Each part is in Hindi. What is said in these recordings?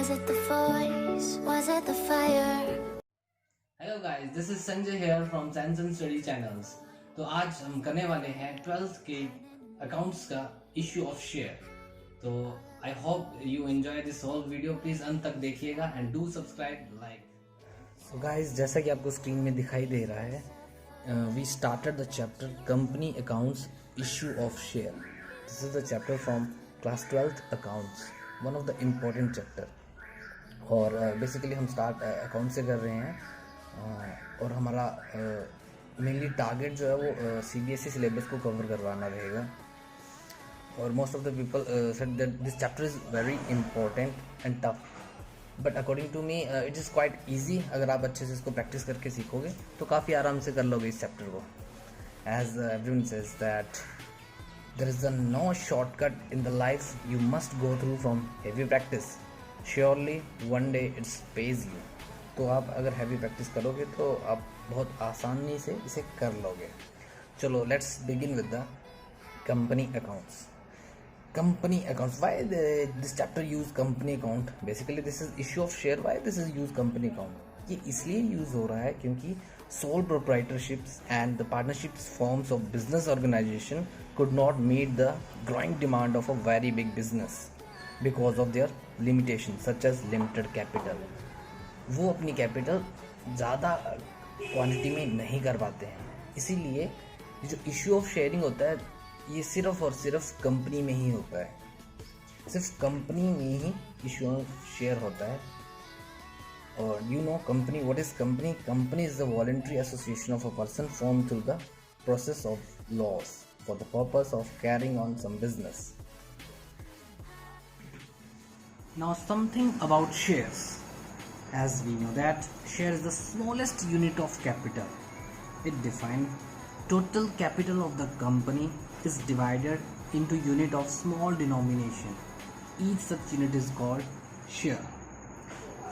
Was it the voice? Was it the fire? Hello guys, this is Sanjay here from science and study channels. तो आज हम करने वाले हैं 12th के अकाउंट्स का इश्यू ऑफ शेयर। तो I hope you enjoy this whole video. Please अंत तक देखिएगा and do subscribe like. So guys, जैसा कि आपको स्क्रीन में दिखाई दे रहा है, we started the chapter company accounts issue of share. This is the chapter from class 12th accounts, one of the important chapter. और बेसिकली हम स्टार्ट अकाउंट से कर रहे हैं। और हमारा मेनली टारगेट जो है वो CBSE सिलेबस को कवर करवाना रहेगा। और most of the people said that this chapter is very important and tough, but according to me it is quite easy. अगर आप अच्छे से इसको प्रैक्टिस करके सीखोगे तो काफ़ी आराम से कर लोगे इस चैप्टर को। As everyone says that there is no shortcut in the life, you must go through from heavy practice. Surely one day it pays you. तो आप अगर हैवी प्रैक्टिस करोगे तो आप बहुत आसानी से इसे कर लोगे। चलो let's begin with the company accounts. Company accounts, why this chapter use company account? Basically this is issue of share. Why this is use company account? ये इसलिए यूज हो रहा है क्योंकि sole proprietorships and the partnerships forms of business organization could not meet the growing demand of a very big business because of their limitations such as limited capital. वो अपनी कैपिटल ज़्यादा क्वांटिटी में नहीं कर पाते हैं, इसीलिए ये जो इश्यू ऑफ शेयरिंग होता है ये सिर्फ और सिर्फ कंपनी में ही होता है। सिर्फ कंपनी में ही इश्यू ऑफ शेयर होता है। और you know company, what is company? Company is the voluntary association of a person formed through the process of laws for the purpose of carrying on some business. Now something about shares. As we know that share is the smallest unit of capital. It defines total capital of the company is divided into unit of small denomination. Each such unit is called share.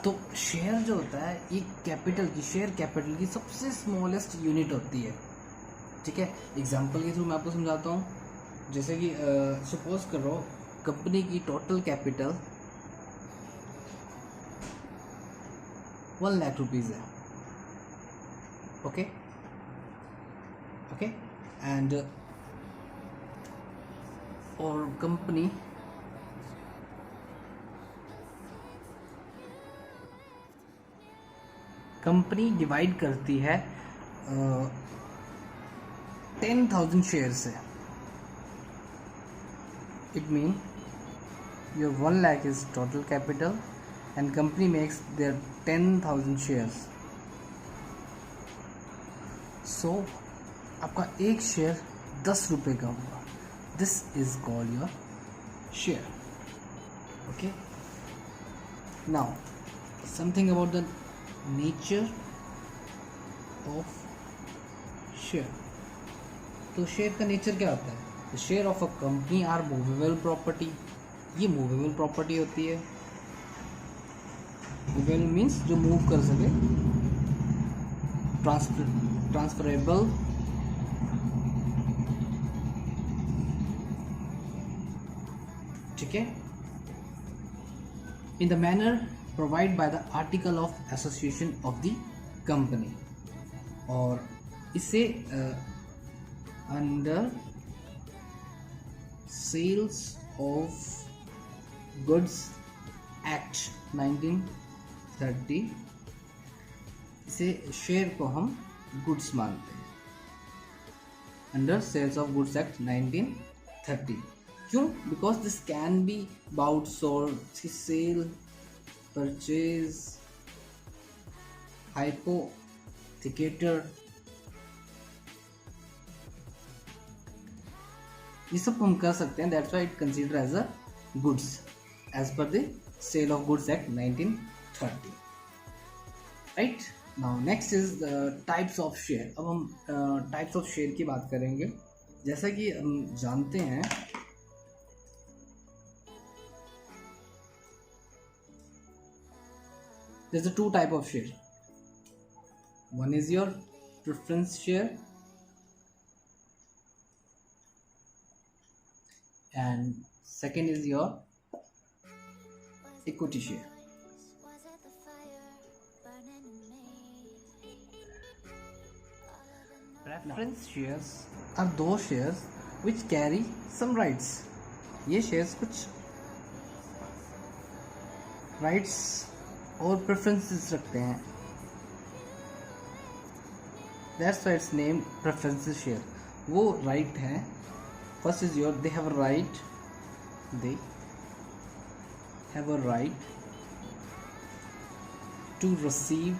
तो शेयर जो होता है ये कैपिटल की, शेयर कैपिटल की सबसे स्मॉलेस्ट यूनिट होती है। ठीक है, एग्जांपल के थ्रू मैं आपको समझाता हूँ। जैसे कि सपोज करो कंपनी की टोटल कैपिटल 1 लाख रुपीज़ है। ओके ओके एंड और कंपनी डिवाइड करती है 10,000 शेयर से। It mean your 1 lakh is total capital and company makes their 10,000 shares. So आपका एक शेयर 10 रुपये का होगा। This is called your share. Okay, now something about the nature of share. तो शेयर का नेचर क्या होता है? The share of a company are movable property. ये मूवेबल प्रॉपर्टी होती है। मूवेबल मीन्स जो मूव कर सके। ट्रांसफरेबल, ठीक है, in the manner provide by the article of association of the company। और इसे under sales of goods act 1930 इसे शेयर को हम गुड्स मानते हैं। Under sales of goods act 1930। क्यों? Because this can be bought sold, sale, purchase, hypothecator, ये सब हम कर सकते हैं। That's why it consider as a goods as per the sale of goods act 1930। Right, now next is the types of share. अब हम टाइप्स ऑफ शेयर की बात करेंगे। जैसा कि हम जानते हैं there's a two type of share. One is your preference share and second is your equity share. Preference shares are those shares which carry some rights. ये shares कुछ rights और preferences रखते हैं. That's why it's named preferences share. वो right है. First is they have a right. They have a right to receive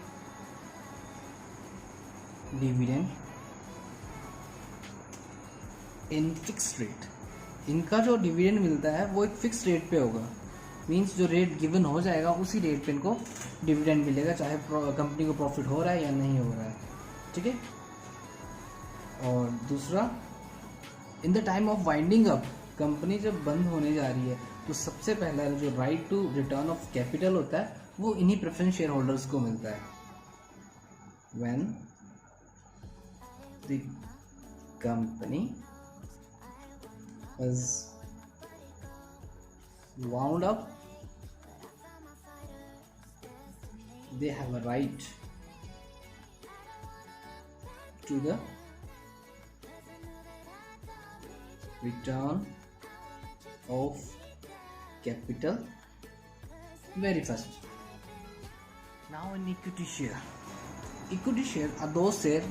dividend in fix rate. इनका जो डिविडेंड मिलता है वो एक फिक्स रेट पे होगा. मींस जो रेट गिवन हो जाएगा उसी रेट पे इनको डिविडेंड मिलेगा, चाहे कंपनी को प्रॉफिट हो रहा है या नहीं हो रहा है. ठीक है. और दूसरा, in the time of winding up, company जब बंद होने जा रही है तो सबसे पहला जो right to return of capital होता है वो इन्हीं प्रेफरेंस शेयर होल्डर्स को मिलता है. When the company is wound up, they have a right to the return of capital very first. Now in equity share. Equity share are those share,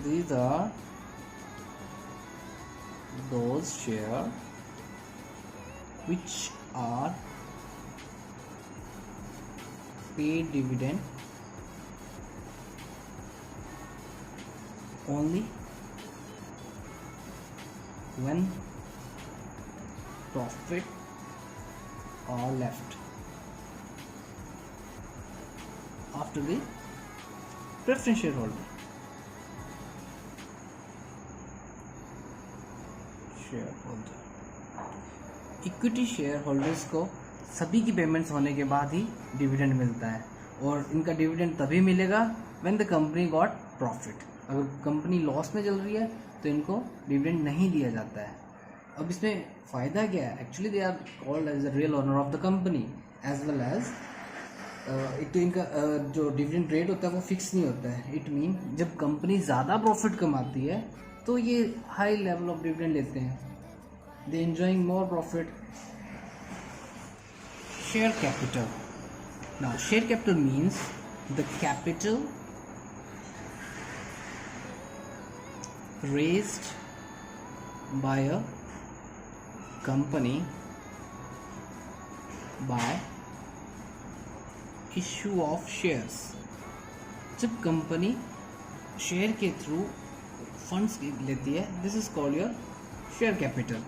these are those share which are paid dividend only when profit are left after the preference shareholder. Equity share holders को सभी की पेमेंट्स होने के बाद ही डिविडेंड मिलता है, और इनका डिविडेंड तभी मिलेगा when the company got profit. अगर कंपनी लॉस में चल रही है तो इनको डिविडेंड नहीं दिया जाता है. अब इसमें फ़ायदा क्या है? Actually they are called as the real owner of the company as well as एक तो इनका जो डिविडेंड रेट होता है वो फिक्स नहीं होता है. इट मीन जब कंपनी ज़्यादा प्रॉफिट कमाती है तो ये हाई लेवल ऑफ डिविडेंड लेते हैं. They enjoying more profit. Share capital. Now share capital means the capital raised by a company by issue of shares. जब कंपनी शेयर के थ्रू फंड्स लेती है, this is called your share capital.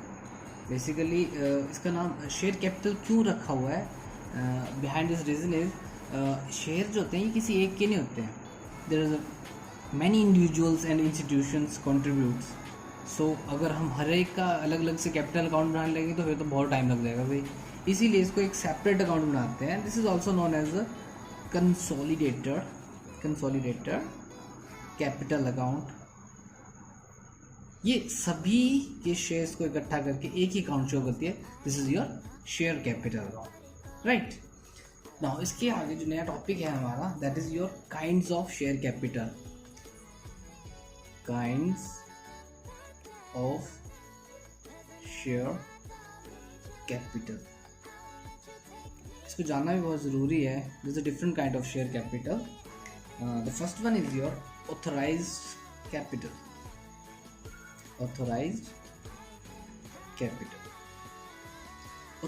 Basically इसका नाम शेयर कैपिटल क्यों रखा हुआ है? Behind this reason is share जो होते हैं ये किसी एक के नहीं होते हैं. There is many individuals and institutions contributes. So अगर हम हर एक का अलग अलग से कैपिटल अकाउंट बनाने लगेंगे तो फिर तो बहुत टाइम लग जाएगा भाई. इसीलिए इसको एक सेपरेट अकाउंट बनाते हैं. This is also known as a consolidated capital account. ये सभी के शेयर्स को इकट्ठा करके एक ही अकाउंट शो करती है. This is your share capital account. Right now इसके आगे जो नया टॉपिक है हमारा, that is your kinds of share capital. Kinds of share capital. इसको जानना भी बहुत ज़रूरी है. This a different kind of share capital. The first one is your authorised capital. Authorized capital.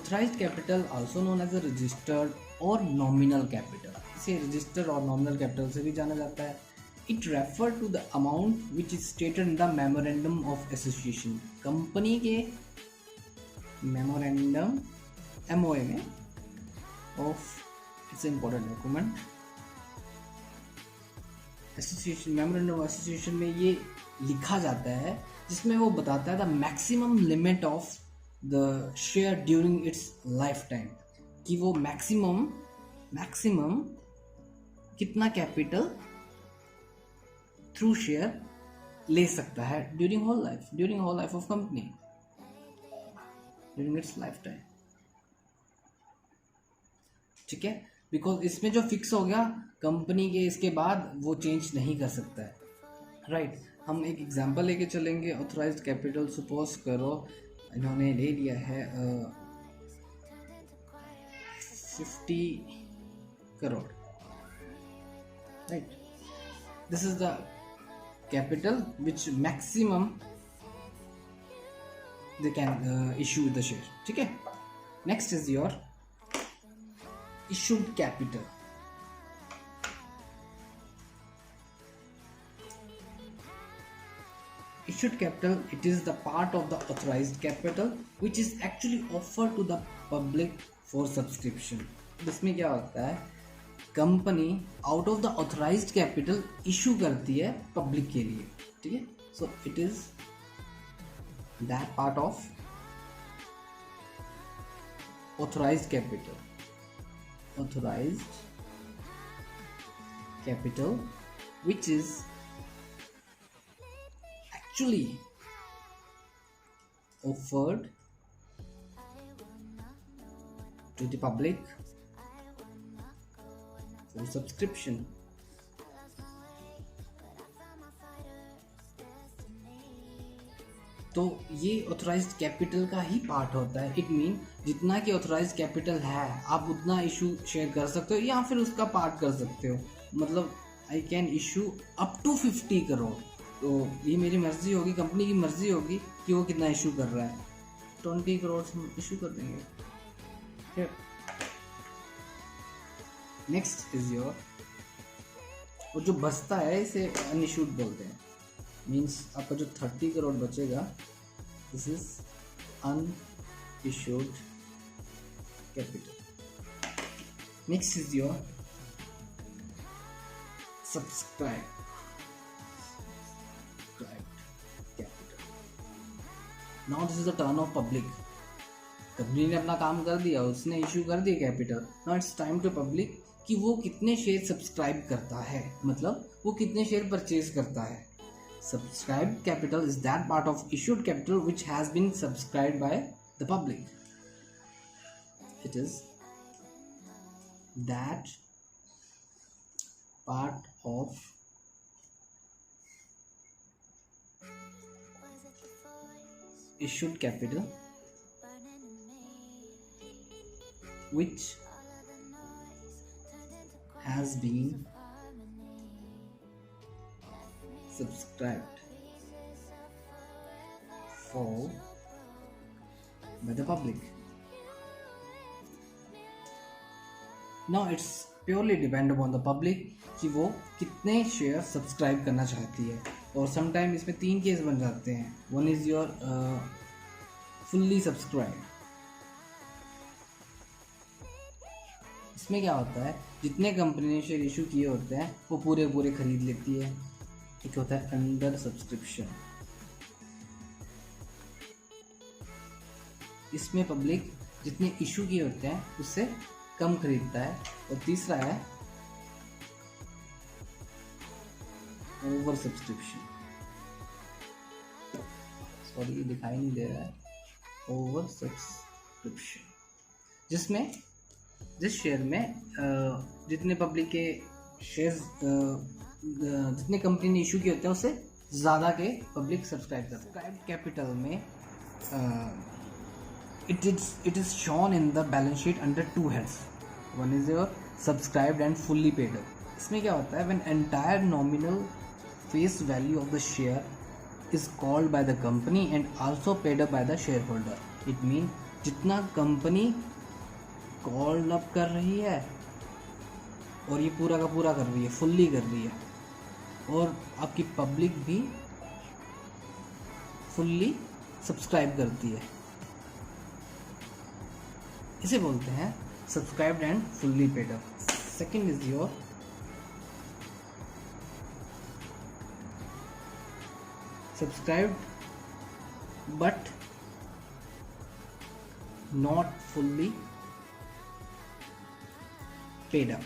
Authorized capital also known as a registered or nominal capital. इसे registered और nominal capital से भी जाना जाता है. It refer to the amount which is stated in the memorandum of association. Company के memorandum MOA में of it's an important document. Association memorandum of association में ये लिखा जाता है जिसमें वो बताता है the maximum limit of the share during its life time, कि वो मैक्सिमम कितना कैपिटल थ्रू शेयर ले सकता है during whole life of company, during its lifetime. ठीक है. बिकॉज इसमें जो फिक्स हो गया कंपनी के, इसके बाद वो चेंज नहीं कर सकता है. राइट हम एक एग्जांपल लेके चलेंगे. ऑथराइज्ड कैपिटल सपोज करो इन्होंने ले लिया है 50 crore. Right this is the capital which maximum they can issue the share. ठीक है. Next is your issued capital. Issued capital, it is the part of the authorized capital which is actually offered to the public for subscription. इसमें क्या होता है, company out of the authorised capital issue करती है पब्लिक के लिए. ठीक है. So it is that part of authorised capital. Authorized capital which is actually offered to the public for subscription. तो ये ऑथराइज्ड कैपिटल का ही पार्ट होता है. इट मीन जितना कि ऑथराइज्ड कैपिटल है आप उतना इशू शेयर कर सकते हो या फिर उसका पार्ट कर सकते हो. मतलब I can issue up to 50 crore. तो ये मेरी मर्जी होगी, कंपनी की मर्जी होगी कि वो कितना इशू कर रहा है. 20 करोड़ हम इशू कर देंगे. नेक्स्ट इज योर, वो जो बचता है इसे अनइशूड बोलते हैं. मीन्स आपका जो 30 करोड़ बचेगा this is unissued capital. Next is your subscribe capital. Now this is the turn of public. Company ने अपना काम कर दिया, उसने इशू कर दिया capital. Now it's time to public कि वो कितने शेयर सब्सक्राइब करता है, मतलब वो कितने शेयर परचेज करता है. Subscribed capital is that part of issued capital which has been subscribed by the public. It is that part of issued capital which has been subscribed for by the public. Now it's purely depend upon the public कि वो कितने शेयर सब्सक्राइब करना चाहती है. और समटाइम इसमें 3 केस बन जाते हैं. One is your fully subscribe. इसमें क्या होता है, जितने कंपनी ने शेयर इशू किए होते हैं वो पूरे पूरे खरीद लेती है. एक होता है अंडर सब्सक्रिप्शन. इसमें पब्लिक जितने इशू किए होते हैं उससे कम खरीदता है. और तीसरा है ओवर सब्सक्रिप्शन. सॉरी ये दिखाई नहीं दे रहा है. ओवर सब्सक्रिप्शन जिसमें जिस शेयर में जितने पब्लिक के शेयर्स जितने कंपनी ने इशू किए होते हैं उससे ज़्यादा के पब्लिक सब्सक्राइब करते हैं. सब्सक्राइब कैपिटल में it is shown in the balance sheet under 2 heads. One is your subscribed and fully paid up. इसमें क्या होता है, when entire nominal face value of the share is called by the company and also paid up by the share holder. It mean जितना कंपनी कॉल अप कर रही है और ये पूरा का पूरा कर रही है, फुल्ली कर रही है, और आपकी पब्लिक भी फुल्ली सब्सक्राइब करती है. इसे बोलते हैं subscribed and fully paid up. Second is your subscribed but not fully paid up.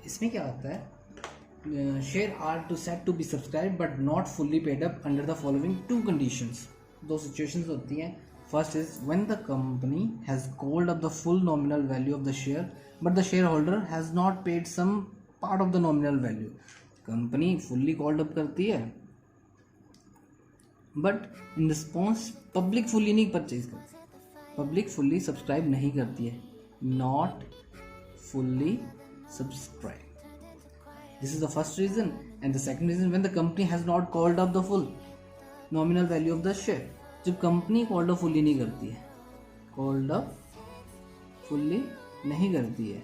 इसमें क्या होता है, share are to said to be subscribe but not fully paid up under the following 2 conditions. 2 situations होती हैं. First is when the company has called up the full nominal value of the share but the shareholder has not paid some part of the nominal value. Company fully called up करती है, but in response public fully नहीं परचेज करती, पब्लिक फुल्ली सब्सक्राइब नहीं करती है, not fully subscribe. This is the first reason. And the second reason, when the company has not called up the full nominal value of the share. जब कंपनी कॉल्ड अप फुल्ली नहीं करती है, कॉल्ड अप फुल्ली नहीं करती है,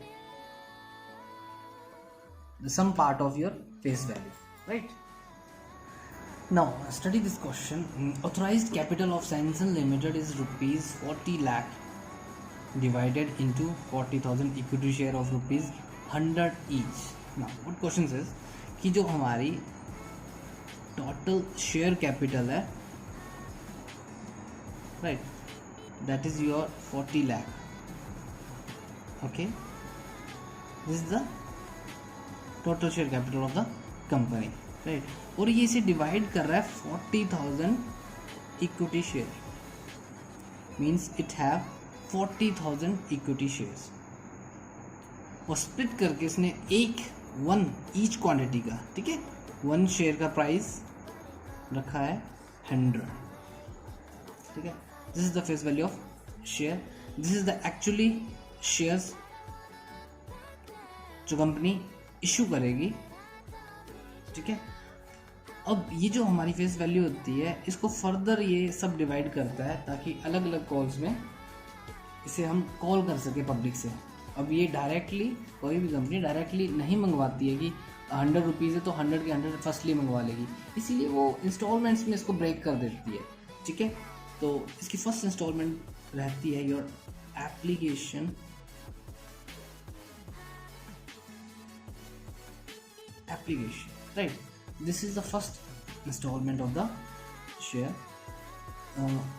some part of your face value, right? Now study this question. Authorized capital of Sansan Limited is rupees 40 lakh divided into 40,000 equity share of rupees 100 each. Now what question is कि जो हमारी टोटल शेयर कैपिटल है, right, that is your 40 lakh. Okay, this is the total share capital of the company, right. और ये इसे डिवाइड कर रहा है 40,000 equity share, means it have 40,000 equity shares, और स्प्लिट करके इसने वन ईच क्वांटिटी का, ठीक है, 1 शेयर का प्राइस रखा है 100, ठीक है. This is the face value of share. This is the actually shares जो कंपनी इशू करेगी, ठीक है. अब ये जो हमारी फेस वैल्यू होती है, इसको फर्दर ये सब डिवाइड करता है ताकि अलग अलग कॉल्स में इसे हम कॉल कर सके पब्लिक से. अब ये डायरेक्टली कोई भी कंपनी डायरेक्टली नहीं मंगवाती है कि 100 रुपीज़ है तो 100 के 100 फर्स्टली मंगवा लेगी, इसीलिए वो इंस्टॉलमेंट्स में इसको ब्रेक कर देती है, ठीक है. तो इसकी फर्स्ट इंस्टॉलमेंट रहती है your application right. This is the first instalment of the share.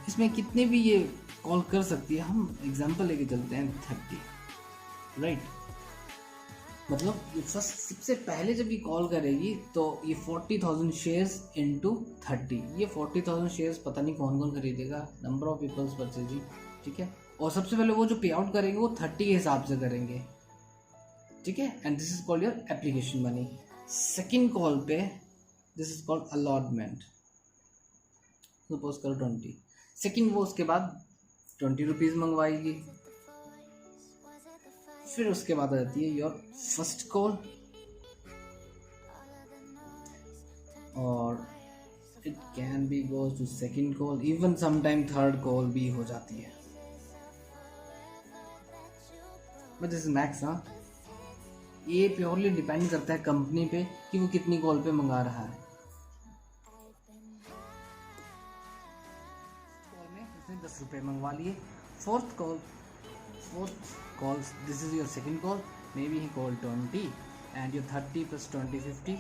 इसमें कितने भी ये कॉल कर सकती है. हम एग्जांपल लेके चलते हैं 30, राइट. मतलब ये फर्स्ट सबसे पहले जब ये कॉल करेगी तो ये 40,000 शेयर्स इंटू 30, ये 40,000 शेयर्स पता नहीं कौन कौन खरीदेगा, नंबर ऑफ पीपल्स परचेजिंग, ठीक है. और सबसे पहले वो जो पे आउट करेंगे वो 30 के हिसाब से करेंगे, ठीक है. And this is called your application money. Second call पे this is called allotment. Suppose करो 20, सेकेंड वो उसके बाद 20 रुपीज़ मंगवाएगी. फिर उसके बाद आ जाती है योर फर्स्ट कॉल, और it can be goes to second call, even sometime third call भी हो जाती है. But this is max. हाँ, ये प्योरली डिपेंड करता है कंपनी पे कि वो कितनी कॉल पे मंगा रहा है. कॉल में उसने 10 रुपये मंगवा लिए. Fourth call, this is your second call, maybe he called 20 and your 30 plus 20 50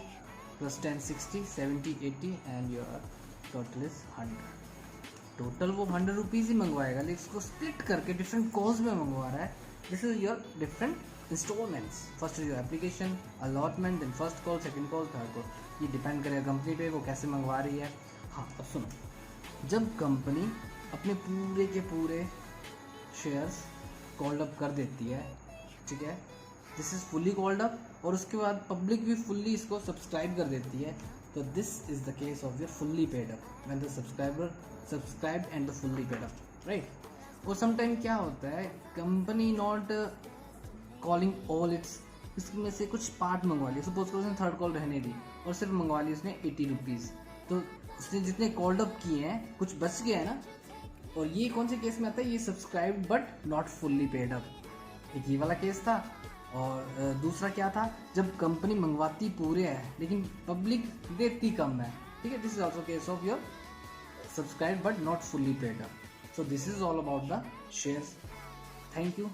plus 10 60 70 80 and your total is 100. Total वो 100 रुपीज़ ही मंगवाएगा, लेकिन इसको स्प्लिट करके डिफरेंट कॉल्स में मंगवा रहा है. This is your different instalments. First is your application, allotment, then first call, second call, third call. ये डिपेंड करेगा कंपनी पे वो कैसे मंगवा रही है. हाँ, अब सुनो, जब कंपनी अपने पूरे के पूरे शेयर्स कॉल्ड अप कर देती है, ठीक है, this is fully called up, और उसके बाद पब्लिक भी फुल्ली इसको सब्सक्राइब कर देती है, तो this is the case of your fully paid up, when the subscriber subscribe and the fully paid up, right. और समटाइम क्या होता है, company not calling all it's, इसमें से कुछ पार्ट मंगवा लिया. सपोज करो उसने थर्ड कॉल रहने दी और सिर्फ मंगवा ली उसने 80 रुपीज़, तो उसने जितने कॉल्ड अप किए हैं कुछ बच गया है ना. और ये कौन से केस में आता है, ये subscribe but not fully paid up, एक ये वाला केस था. और दूसरा क्या था, जब कंपनी मंगवाती पूरे है लेकिन पब्लिक देती कम है, ठीक है. This is also case of your subscribe but not fully paid up. So this is all about the shares. Thank you.